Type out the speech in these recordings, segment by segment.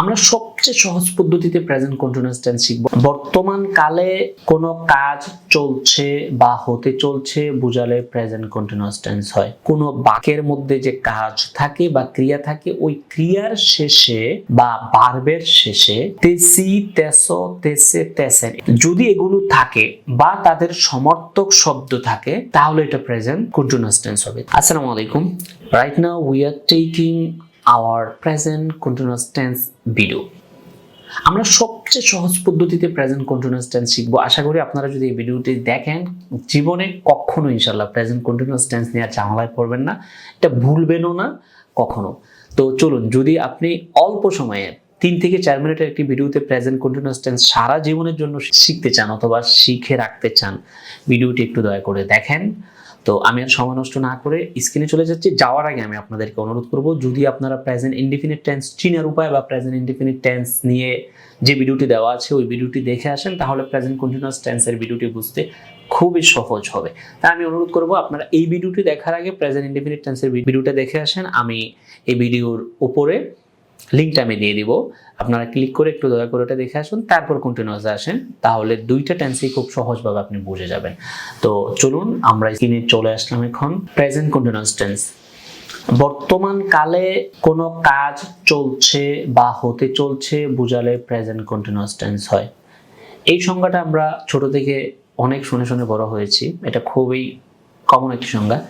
আমরা সবচেয়ে সহজ পদ্ধতিতে প্রেজেন্ট কন্টিনিউয়াস টেন্স শিখব। বর্তমান কালে কোনো কাজ চলছে বা হতে চলছে বুঝালে প্রেজেন্ট কন্টিনিউয়াস টেন্স হয়। কোনো বাক্যের মধ্যে যে কাজ থাকে বা ক্রিয়া থাকে, ওই ক্রিয়ার শেষে বা ভার্বের শেষে তেসি, তেসো, তেসে, তেসেন যদি এগুলো থাকে বা তাদের সমর্থক শব্দ থাকে, তাহলে এটা প্রেজেন্ট কন্টিনিউয়াস টেন্স হবে। আসসালামু আলাইকুম। Right now we are taking our present continuous tense video. আমরা সবচেয়ে সহজ পদ্ধতিতে প্রেজেন্ট কন্টিনিউয়াস টেন্স শিখবো। আশা করি আপনারা যদি এই ভিডিওটি দেখেন, জীবনে কখনো ইনশাআল্লাহ প্রেজেন্ট কন্টিনিউয়াস টেন্স নিয়ে ঝামেলায় পড়বেন না, এটা ভুলবেনও না কখনো। তো চলুন, যদি আপনি অল্প সময়ে 3 থেকে 4 মিনিটের একটি ভিডিওতে প্রেজেন্ট কন্টিনিউয়াস টেন্স সারা জীবনের জন্য শিখতে চান অথবা শিখে রাখতে চান, ভিডিওটি একটু দয়া করে দেখেন। তো আমি আর সময় নষ্ট না করে স্ক্রিনে চলে যাচ্ছি। যাওয়ার আগে আমি আপনাদেরকে অনুরোধ করব, যদি আপনারা প্রেজেন্ট ইনডিফিনিট টেন্স চিনার উপায় বা প্রেজেন্ট ইনডিফিনিট টেন্স নিয়ে যে ভিডিওটি দেওয়া আছে ওই ভিডিওটি দেখে আসেন, তাহলে প্রেজেন্ট কন্টিনিউয়াস টেন্সের ভিডিওটি বুঝতে খুবই সহজ হবে। তাই আমি অনুরোধ করব আপনারা এই ভিডিওটি দেখার আগে প্রেজেন্ট ইনডিফিনিট টেন্সের ভিডিওটা দেখে আসেন। আমি এই ভিডিওর উপরে লিঙ্কটা আমি দিয়ে দিব, আপনারা ক্লিক করে একটু দয়া করে ওটা দেখে আসুন, তারপর কন্টিনিউয়াস আসেন, তাহলে দুইটা টেন্সই খুব সহজভাবে আপনি বুঝে যাবেন। তো চলুন, আমরা স্ক্রিনে চলে আসলাম এখন। প্রেজেন্ট কন্টিনিউয়াস টেন্স, বর্তমান কালে কোনো কাজ চলছে বা হতে চলছে বুঝালে প্রেজেন্ট কন্টিনিউয়াস টেন্স হয়। এই সংজ্ঞাটা আমরা ছোট থেকে অনেক শুনে শুনে বড় হয়েছি, এটা খুবই কমন একটি সংজ্ঞা।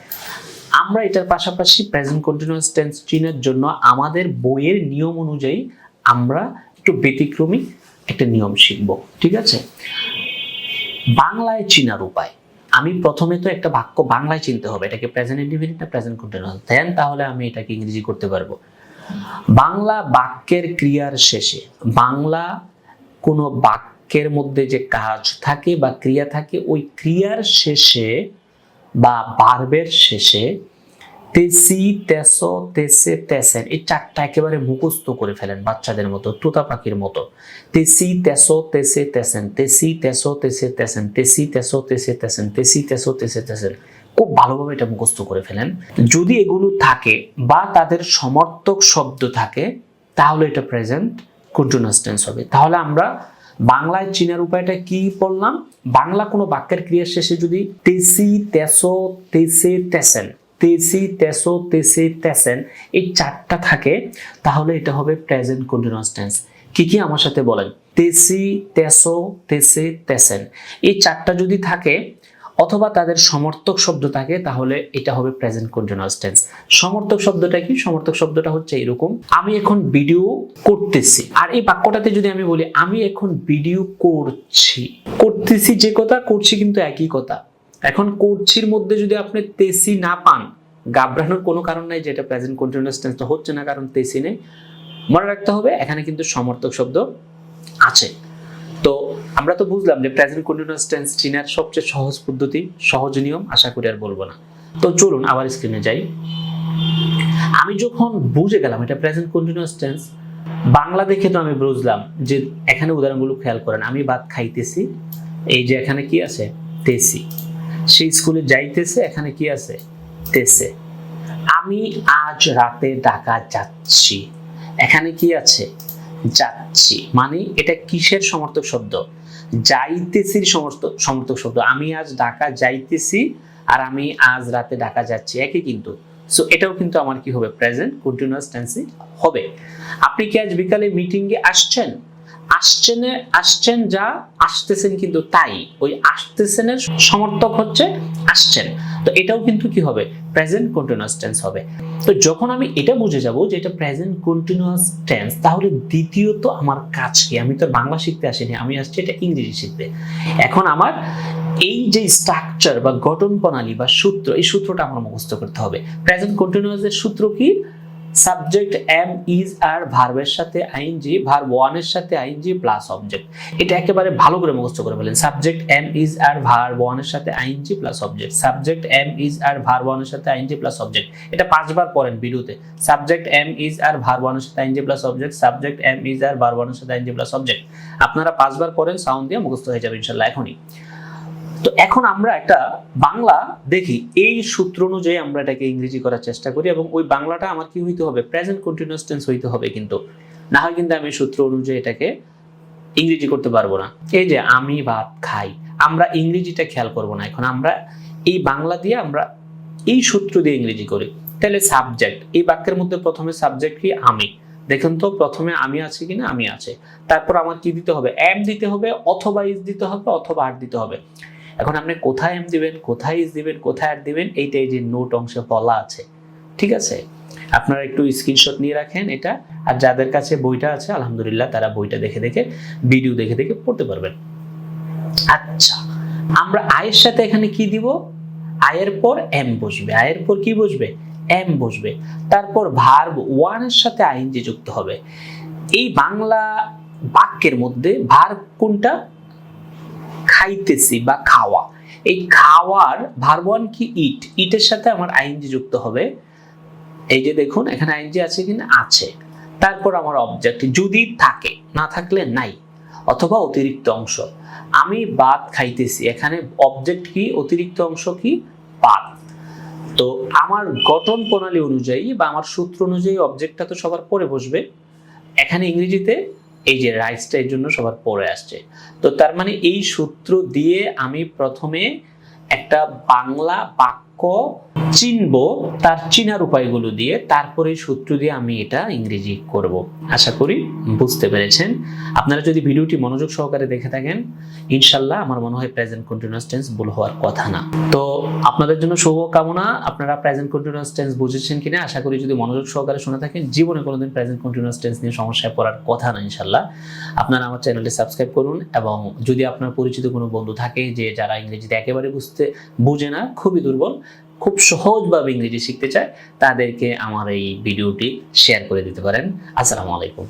আমরা এটার পাশাপাশি প্রেজেন্ট কন্টিনিউয়াস টেন্স চিনার জন্য আমাদের বইয়ের নিয়ম অনুযায়ী আমরা একটু ব্যতিক্রমী একটা নিয়ম শিখব, ঠিক আছে? বাংলায় চিনার উপায়, আমি প্রথমে তো একটা বাক্য বাংলায় চিনতে হবে, এটাকে প্রেজেন্ট ইনডিফিনিট না প্রেজেন্ট কন্টিনিউয়াস, দেন তাহলে আমি এটাকে ইংরেজি করতে পারবো। বাংলা বাক্যের ক্রিয়ার শেষে, বাংলা কোনো বাক্যের মধ্যে যে কাজ থাকে বা ক্রিয়া থাকে, ওই ক্রিয়ার শেষে বা ভার্বের শেষে তেসি, তেসো, তেসে, তেসেন এই চারটা একেবারে মুখস্থ করে ফেলেন বাচ্চাদের মতো, তোতা পাখির মতো। তেসি, তেসো, তেসে, তেসেন, তেসি, তেসো, তেসে, তেসেন, তেসি, তেসো, তেসে, তেসেন, তেসি, তেসো, তেসে, তেসেন, খুব ভালোভাবে এটা মুখস্থ করে ফেলেন। যদি এগুলো থাকে বা তাদের সমর্থক শব্দ থাকে, তাহলে এটা প্রেজেন্ট কন্টিনিউয়াস টেন্স হবে। তাহলে আমরা বাংলায় চিনার উপায়টা কি বললাম? বাংলা কোনো বাক্যের ক্রিয়ার শেষে যদি তেসি, তেসো, তেসে, তেসেন, তেসি, তেসো, তেসে, তেসেন এই চারটা থাকে, তাহলে এটা হবে প্রেজেন্ট কন্টিনিউয়াস টেন্স। কি কি আমার সাথে বলেন? তেসি, তেসো, তেসে, তেসেন এই চারটা যদি থাকে অথবা তাদের সমর্থক শব্দ থাকে, তাহলে এটা হবে প্রেজেন্ট কন্টিনিউয়াস টেন্স। সমর্থক শব্দটা কি? সমর্থক শব্দটা হচ্ছে এরকম, আমি এখন ভিডিও করতেছি, আর এই বাক্যটাতে যদি আমি বলি আমি এখন ভিডিও করছি, করতেছি যে কথা, করছি কিন্তু একই কথা। এখন করছির মধ্যে যদি আপনি তেসি না পান, ঘাবড়ানোর কোনো কারণ নাই, যেটা প্রেজেন্ট কন্টিনিউয়াস টেন্স তো হচ্ছে না, কারণ তেসি নেই। মনে রাখতে হবে এখানে কিন্তু সমর্থক শব্দ আছে। তো আমরা তো বুঝলাম যে প্রেজেন্ট কন্টিনিউয়াস টেন্স চিনার সবচেয়ে সহজ পদ্ধতি, সহজ নিয়ম, আশা করি আর বলবো না। তো চলুন আবার স্ক্রিনে যাই। আমি যখন বুঝে গেলাম এটা প্রেজেন্ট কন্টিনিউয়াস টেন্স, বাংলা দেখে তো আমি বুঝলাম যে এখানে উদাহরণগুলো খেয়াল করেন। আমি ভাত খাইতেছি, এই যে এখানে কি আছে? তেসি। সে স্কুলে যাইতেছে, এখানে কি আছে? তেসে। আমি আজ রাতে ঢাকা যাচ্ছি, এখানে কি আছে? যাচ্ছি। মানে এটা কিসের সমর্থক শব্দ? যাইতেছির সমর্থক শব্দ। আমি আজ ঢাকা যাইতেছি আর আমি আজ রাতে ঢাকা যাচ্ছি, একই কিন্তু। সো এটাও কিন্তু আমার কি হবে? প্রেজেন্ট কন্টিনিউয়াস টেন্সে হবে। আপনি কি আজ বিকালে মিটিং এ আসছেন? আসছেন যা, আসতেছেন কিন্তু তাই, ওই আসতেছেনের সমর্থক হচ্ছে আসছেন। তো এটাও কিন্তু কি হবে? প্রেজেন্ট কন্টিনিউয়াস টেন্স হবে। তো যখন আমি এটা বুঝে যাব যে এটা প্রেজেন্ট কন্টিনিউয়াস টেন্স, তাহলে দ্বিতীয়ত আমার কাজ কি? আমি তো বাংলা শিখতে আসিনি, আমি আসছি এটা ইংরেজি শিখতে। এখন আমার এই যে স্ট্রাকচার বা গঠন প্রণালী বা সূত্র, এই সূত্রটা আমার মুখস্থ করতে হবে। প্রেজেন্ট কন্টিনিউয়াস এর সূত্র কি? সাবজেক্ট এম ইজ আর ভার্বের সাথে আইএনজি, ভার্ব ওয়ান এর সাথে আইএনজি প্লাস অবজেক্ট। এটা একেবারে ভালো করে মুখস্থ করে ফেলেন। Subject am is are verb one এর সাথে ING plus object, subject am is are verb one এর সাথে আইএনজি প্লাস অবজেক্ট। এটা 5 বার পড়েন ভিডিওতে। Subject am is are verb one এর সাথে ING plus object, subject am is are verb one এর সাথে আইএনজি প্লাস অবজেক্ট। আপনারা 5 বার পড়েন, সাউন্ড দিয়ে মুখস্থ হয়ে যাবে ইনশাআল্লাহ এখনই। তো এখন আমরা একটা বাংলা দেখি, এই সূত্র অনুযায়ী আমরা এটাকে ইংরেজি করার চেষ্টা করি, এবং ওই বাংলাটা আমার কি হইতে হবে? প্রেজেন্ট কন্টিনিউয়াস টেন্স হইতে হবে। কিন্তু না হয় কিন্তু আমি সূত্র অনুযায়ী এটাকে ইংরেজি করতে পারবো না। এই যে আমি ভাত খাই, আমরা ইংরেজিটা খেয়াল করব না, এখন আমরা এই বাংলা দিয়ে আমরা এই সূত্র দিয়ে ইংরেজি করি। তাহলে সাবজেক্ট, এই বাক্যের মধ্যে প্রথমে সাবজেক্ট কি? আমি। দেখুন তো প্রথমে আমি আছে কিনা? আমি আছে। তারপর আমার কি দিতে হবে? এম দিতে হবে, অথবা ইজ দিতে হবে, অথবা আর দিতে হবে। এখন আপনি কোথায় এম দিবেন, কোথায় ইজ দিবেন, কোথায় আর দিবেন, এইটাই যে নোট অংশে বলা আছে। ঠিক আছে, আপনারা একটু স্ক্রিনশট নিয়ে রাখেন এটা। আর যাদের কাছে বইটা আছে আলহামদুলিল্লাহ, তারা বইটা দেখে দেখে, ভিডিও দেখে দেখে পড়তে পারবেন। আচ্ছা, আমরা আয়ের সাথে এখানে কি দিব? আয়ের পর এম বসবে। আয়ের পর কি বসবে? এম বসবে। তারপর ভার্ব ওয়ান এর সাথে আইএনজি যুক্ত হবে। এই বাংলা বাক্যের মধ্যে ভার্ব কোনটা? খাইতেছি বা খাওয়া। এই খাওয়ার ভার্ব ওয়ান কি? ইট। ইটের সাথে আমার আইএনজি যুক্ত হবে। এই যে দেখুন এখানে আইএনজি আছে কিনা? আছে। তারপর আমার অবজেক্ট যদি থাকে, না থাকলে নাই, অথবা অতিরিক্ত অংশ। আমি ভাত খাইতেছি, এখানে অবজেক্ট কি? অতিরিক্ত অংশ কি? ভাত। তো আমার গঠন প্রণালী অনুযায়ী বা আমার সূত্র অনুযায়ী অবজেক্টটা তো সবার পরে বসবে। এখানে ইংরেজিতে এই যে রাইটসটা এর জন্য সবার পরে আসছে। তো তার মানে এই সূত্র দিয়ে আমি প্রথমে একটা বাংলা বাক্য চিনবো, তার চিনার উপায়গুলো দিয়ে, তারপরে সূত্র দিয়ে আমি এটা ইংরেজি করব। আশা করি বুঝতে পেরেছেন। আপনারা যদি ভিডিওটি মনোযোগ সহকারে দেখে থাকেন, ইনশাল্লাহ আমার মনে হয় প্রেজেন্ট কন্টিনিউয়াস টেন্স ভুল হওয়ার কথা না। তো আপনাদের জন্য শুভ কামনা। আপনারা প্রেজেন্ট কন্টিনিউয়াস টেন্স বুঝেছেন কিনা আশা করি যদি মনোযোগ সহকারে শুনে থাকেন, জীবনে কোনোদিন প্রেজেন্ট কন্টিনিউয়াস টেন্স নিয়ে সমস্যায় পড়ার কথা না ইনশাল্লাহ। আপনারা আমার চ্যানেলটি সাবস্ক্রাইব করুন, এবং যদি আপনার পরিচিত কোনো বন্ধু থাকে যে যারা ইংরেজিতে একেবারে বুঝে না, খুবই দুর্বল, খুব সহজভাবে ইংরেজি শিখতে চায়, তাদেরকে আমার এই ভিডিওটি শেয়ার করে দিতে পারেন। আসসালামু আলাইকুম।